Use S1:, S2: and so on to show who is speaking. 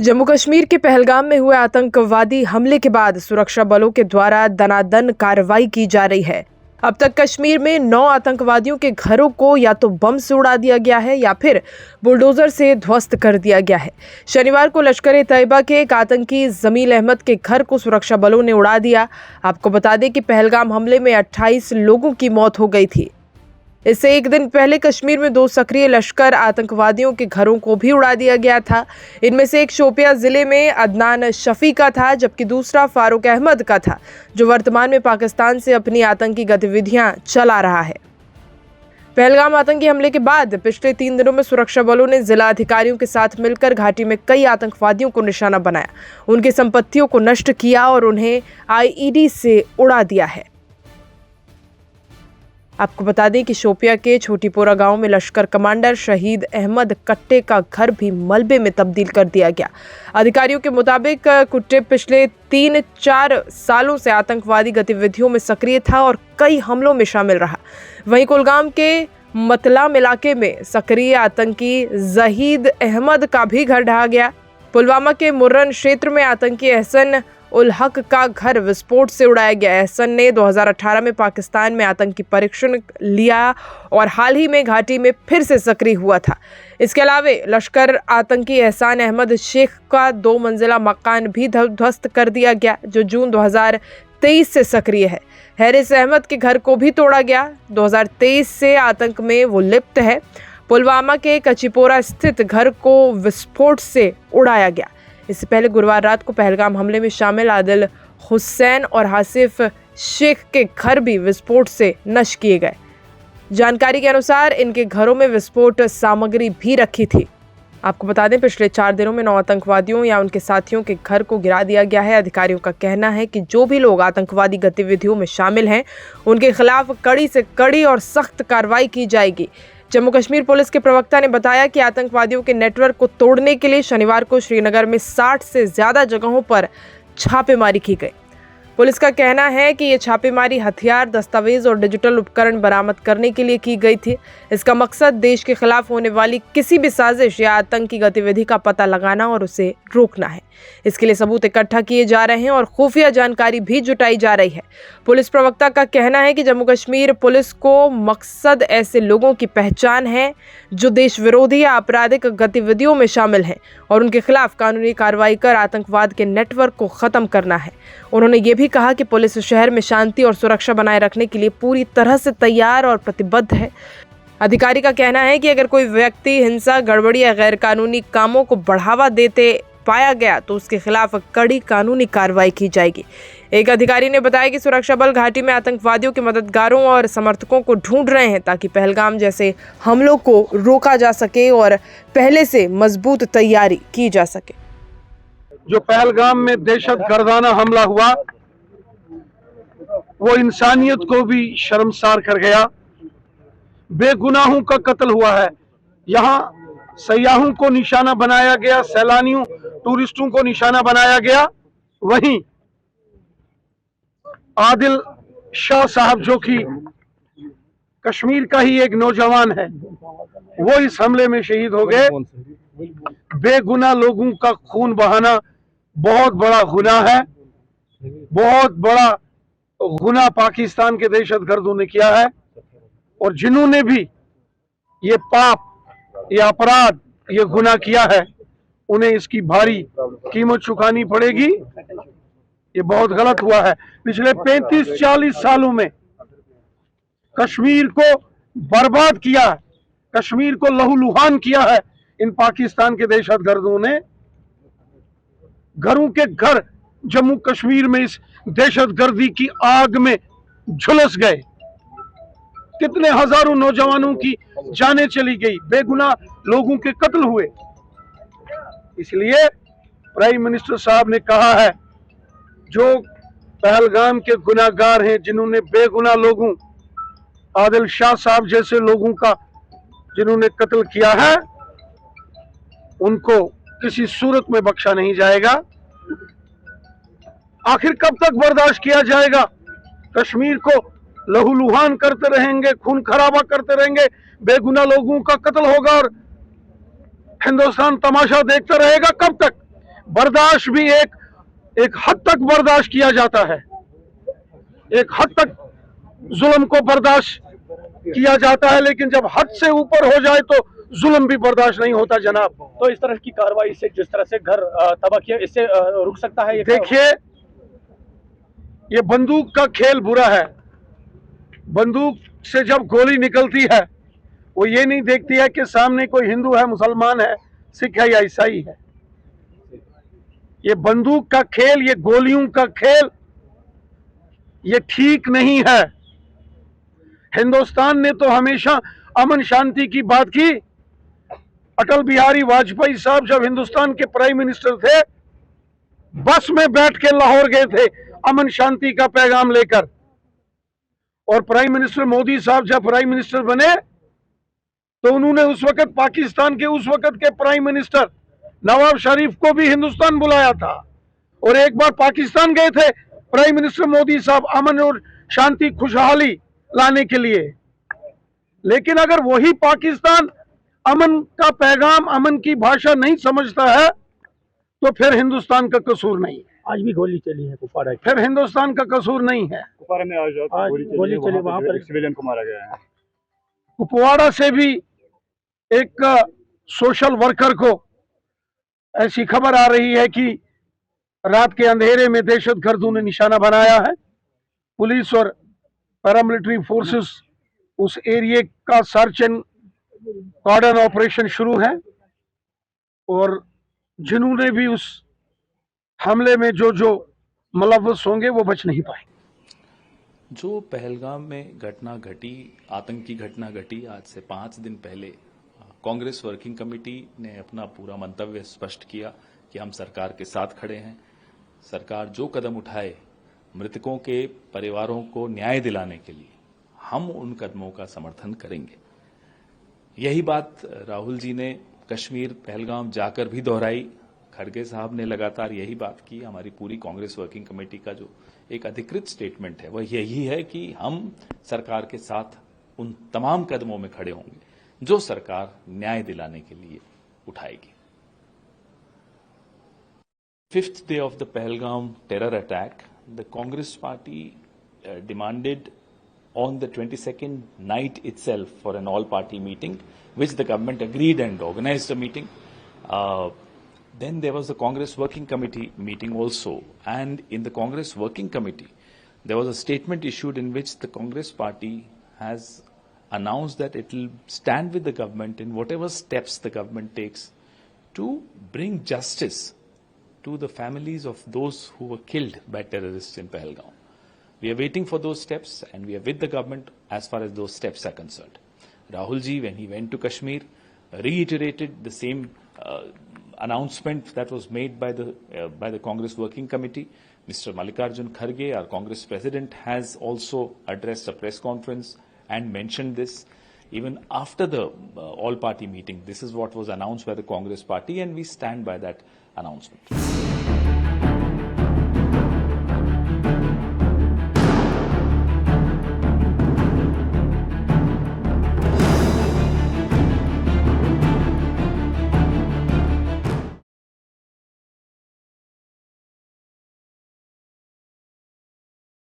S1: जम्मू कश्मीर के पहलगाम में हुए आतंकवादी हमले के बाद सुरक्षा बलों के द्वारा दनादन कार्रवाई की जा रही है। अब तक कश्मीर में 9 आतंकवादियों के घरों को या तो बम से उड़ा दिया गया है या फिर बुलडोजर से ध्वस्त कर दिया गया है। शनिवार को लश्कर ए तैयबा के एक आतंकी जमील अहमद के घर को सुरक्षा बलों ने उड़ा दिया। आपको बता दें कि पहलगाम हमले में 28 लोगों की मौत हो गई थी। इससे एक दिन पहले कश्मीर में 2 सक्रिय लश्कर आतंकवादियों के घरों को भी उड़ा दिया गया था। इनमें से एक शोपिया जिले में अदनान शफी का था, जबकि दूसरा फारूक अहमद का था, जो वर्तमान में पाकिस्तान से अपनी आतंकी गतिविधियां चला रहा है। पहलगाम आतंकी हमले के बाद पिछले 3 दिनों में सुरक्षा बलों ने जिला अधिकारियों के साथ मिलकर घाटी में कई आतंकवादियों को निशाना बनाया, उनकी संपत्तियों को नष्ट किया और उन्हें IED से उड़ा दिया है। आपको बता दें कि शोपिया के छोटीपोरा गांव में लश्कर कमांडर शहीद अहमद कट्टे का घर भी मलबे में तब्दील कर दिया गया। अधिकारियों के मुताबिक कुट्टे पिछले 3-4 सालों से आतंकवादी गतिविधियों में सक्रिय था और कई हमलों में शामिल रहा। वहीं कुलगाम के मतलाम इलाके में सक्रिय आतंकी जहीद अहमद का भी घर ढहा गया। पुलवामा के मुर्रन क्षेत्र में आतंकी एहसन उल हक का घर विस्फोट से उड़ाया गया। एहसन ने 2018 में पाकिस्तान में आतंकी परीक्षण लिया और हाल ही में घाटी में फिर से सक्रिय हुआ था। इसके अलावा लश्कर आतंकी एहसान अहमद शेख का 2 मंजिला मकान भी ध्वस्त कर दिया गया, जो जून 2023 से सक्रिय है। हैरिस अहमद के घर को भी तोड़ा गया। 2023 से आतंक में वो लिप्त है। पुलवामा के कचीपोरा स्थित घर को विस्फोट से उड़ाया गया। इससे पहले गुरुवार रात को पहलगाम हमले में शामिल आदिल हुसैन और हासिफ शेख के घर भी विस्फोट से नष्ट किए गए। जानकारी के अनुसार इनके घरों में विस्फोट सामग्री भी रखी थी। आपको बता दें, पिछले 4 दिनों में 9 आतंकवादियों या उनके साथियों के घर को गिरा दिया गया है। अधिकारियों का कहना है कि जो भी लोग आतंकवादी गतिविधियों में शामिल हैं, उनके खिलाफ कड़ी से कड़ी और सख्त कार्रवाई की जाएगी। जम्मू कश्मीर पुलिस के प्रवक्ता ने बताया कि आतंकवादियों के नेटवर्क को तोड़ने के लिए शनिवार को श्रीनगर में 60 से ज़्यादा जगहों पर छापेमारी की गई। पुलिस का कहना है कि ये छापेमारी हथियार, दस्तावेज और डिजिटल उपकरण बरामद करने के लिए की गई थी। इसका मकसद देश के खिलाफ होने वाली किसी भी साजिश या आतंकी गतिविधि का पता लगाना और उसे रोकना है। इसके लिए सबूत इकट्ठा किए जा रहे हैं और खुफिया जानकारी भी जुटाई जा रही है। पुलिस प्रवक्ता का कहना है कि जम्मू कश्मीर पुलिस को मकसद ऐसे लोगों की पहचान है जो देश विरोधी या आपराधिक गतिविधियों में शामिल हैं और उनके खिलाफ कानूनी कार्रवाई कर आतंकवाद के नेटवर्क को खत्म करना है। उन्होंने ये भी कहा कि पुलिस शहर में शांति और सुरक्षा बनाए रखने के लिए पूरी तरह से तैयार और प्रतिबद्ध है। अधिकारी का कहना है कि अगर कोई व्यक्ति हिंसा, गड़बड़ी या गैर कानूनी कामों को बढ़ावा देते पाया गया तो उसके खिलाफ कड़ी कानूनी कार्रवाई की जाएगी। एक अधिकारी ने बताया कि सुरक्षा बल घाटी में आतंकवादियों के मददगारों और समर्थकों को ढूंढ रहे हैं ताकि पहलगाम जैसे हमलों को रोका जा सके और पहले से मजबूत तैयारी की जा सके।
S2: जो पहलगाम में दहशतगर्दाना हमला हुआ वो इंसानियत को भी शर्मसार कर गया। बेगुनाहों का कत्ल हुआ है। यहाँ सयाहों को निशाना बनाया गया, सैलानियों, टूरिस्टों को निशाना बनाया गया। वहीं आदिल शाह साहब, जो कि कश्मीर का ही एक नौजवान है, वो इस हमले में शहीद हो गए। बेगुनाह लोगों का खून बहाना बहुत बड़ा गुनाह है। बहुत बड़ा गुनाह पाकिस्तान के दहशतगर्दों ने किया है और जिन्होंने भी ये पाप, ये अपराध, ये गुनाह किया है, उन्हें इसकी भारी कीमत चुकानी पड़ेगी। ये बहुत गलत हुआ है। पिछले 35-40 सालों में कश्मीर को बर्बाद किया है, कश्मीर को लहूलुहान किया है इन पाकिस्तान के दहशतगर्दों ने। घरों के घर जम्मू कश्मीर में इस दहशतगर्दी की आग में झुलस गए। कितने हजारों नौजवानों की जानें चली गई, बेगुनाह लोगों के कत्ल हुए। इसलिए प्राइम मिनिस्टर साहब ने कहा है, जो पहलगाम के गुनाहगार हैं, जिन्होंने बेगुनाह लोगों, आदिल शाह साहब जैसे लोगों का जिन्होंने कत्ल किया है, उनको किसी सूरत में बख्शा नहीं जाएगा। आखिर कब तक बर्दाश्त किया जाएगा? कश्मीर को लहूलुहान करते रहेंगे, खून खराबा करते रहेंगे, बेगुनाह लोगों का कत्ल होगा और हिंदुस्तान तमाशा देखता रहेगा। कब तक? बर्दाश्त भी एक हद तक बर्दाश्त किया जाता है, एक हद तक जुल्म को बर्दाश्त किया जाता है, लेकिन जब हद से ऊपर हो जाए तो जुल्म भी बर्दाश्त नहीं होता जनाब।
S3: तो इस तरह की कार्रवाई से, जिस तरह से घर तबाह किया, इससे रुक सकता है ये?
S2: देखिए, ये बंदूक का खेल बुरा है। बंदूक से जब गोली निकलती है वो ये नहीं देखती है कि सामने कोई हिंदू है, मुसलमान है, सिख है या ईसाई है। ये बंदूक का खेल, ये गोलियों का खेल, ये ठीक नहीं है। हिंदुस्तान ने तो हमेशा अमन शांति की बात की। अटल बिहारी वाजपेयी साहब जब हिंदुस्तान के प्राइम मिनिस्टर थे, बस में बैठ के लाहौर गए थे अमन शांति का पैगाम लेकर। और प्राइम मिनिस्टर मोदी साहब जब प्राइम मिनिस्टर बने तो उन्होंने उस वक्त पाकिस्तान के उस वक्त के प्राइम मिनिस्टर नवाज शरीफ को भी हिंदुस्तान बुलाया था। और एक बार पाकिस्तान गए थे प्राइम मिनिस्टर मोदी साहब अमन और शांति, खुशहाली लाने के लिए। लेकिन अगर वही पाकिस्तान अमन का पैगाम, अमन की भाषा नहीं समझता है तो फिर हिंदुस्तान का कसूर नहीं है।
S3: आज भी गोली चली है कुपवाड़ा की।
S2: फिर हिंदुस्तान का कसूर नहीं है।
S3: कुपवाड़ा में आज गोली चली, वहां पर सिविलियन को मारा गया है।
S2: कुपवाड़ा से भी एक सोशल वर्कर को ऐसी खबर आ रही है कि रात के अंधेरे में दहशतगर्दों ने निशाना बनाया है। पुलिस और पैरामिलिट्री फोर्सेस उस एरिया का सर्च एंड कॉर्डन ऑपरेशन शुरू है और जिन्होंने भी उस हमले में जो मुलव्वस होंगे वो बच नहीं पाए।
S4: जो पहलगाम में घटना घटी, आतंकी घटना घटी, आज से 5 दिन पहले कांग्रेस वर्किंग कमेटी ने अपना पूरा मंतव्य स्पष्ट किया कि हम सरकार के साथ खड़े हैं। सरकार जो कदम उठाए मृतकों के परिवारों को न्याय दिलाने के लिए, हम उन कदमों का समर्थन करेंगे। यही बात राहुल जी ने कश्मीर पहलगाम जाकर भी दोहराई। खड़गे साहब ने लगातार यही बात की। हमारी पूरी कांग्रेस वर्किंग कमेटी का जो एक अधिकृत स्टेटमेंट है वह यही है कि हम सरकार के साथ उन तमाम कदमों में खड़े होंगे जो सरकार न्याय दिलाने के लिए उठाएगी। 5th day of the Pahalgam terror attack, the Congress party demanded on the 22nd night itself for an all-party meeting, which the government agreed and organized a meeting. Then there was the Congress Working Committee meeting also, and in the Congress Working Committee, there was a statement issued in which the Congress party has announced that it will stand with the government in whatever steps the government takes to bring justice to the families of those who were killed by terrorists in Pahalgam. We are waiting for those steps and we are with the government as far as those steps are concerned. Rahul ji, when he went to Kashmir, reiterated the same announcement that was made by the Congress Working Committee. Mr. Mallikarjun Kharge, our Congress President, has also addressed a press conference and mentioned this. Even after the all-party meeting, this is what was announced by the Congress party, and we stand by that announcement.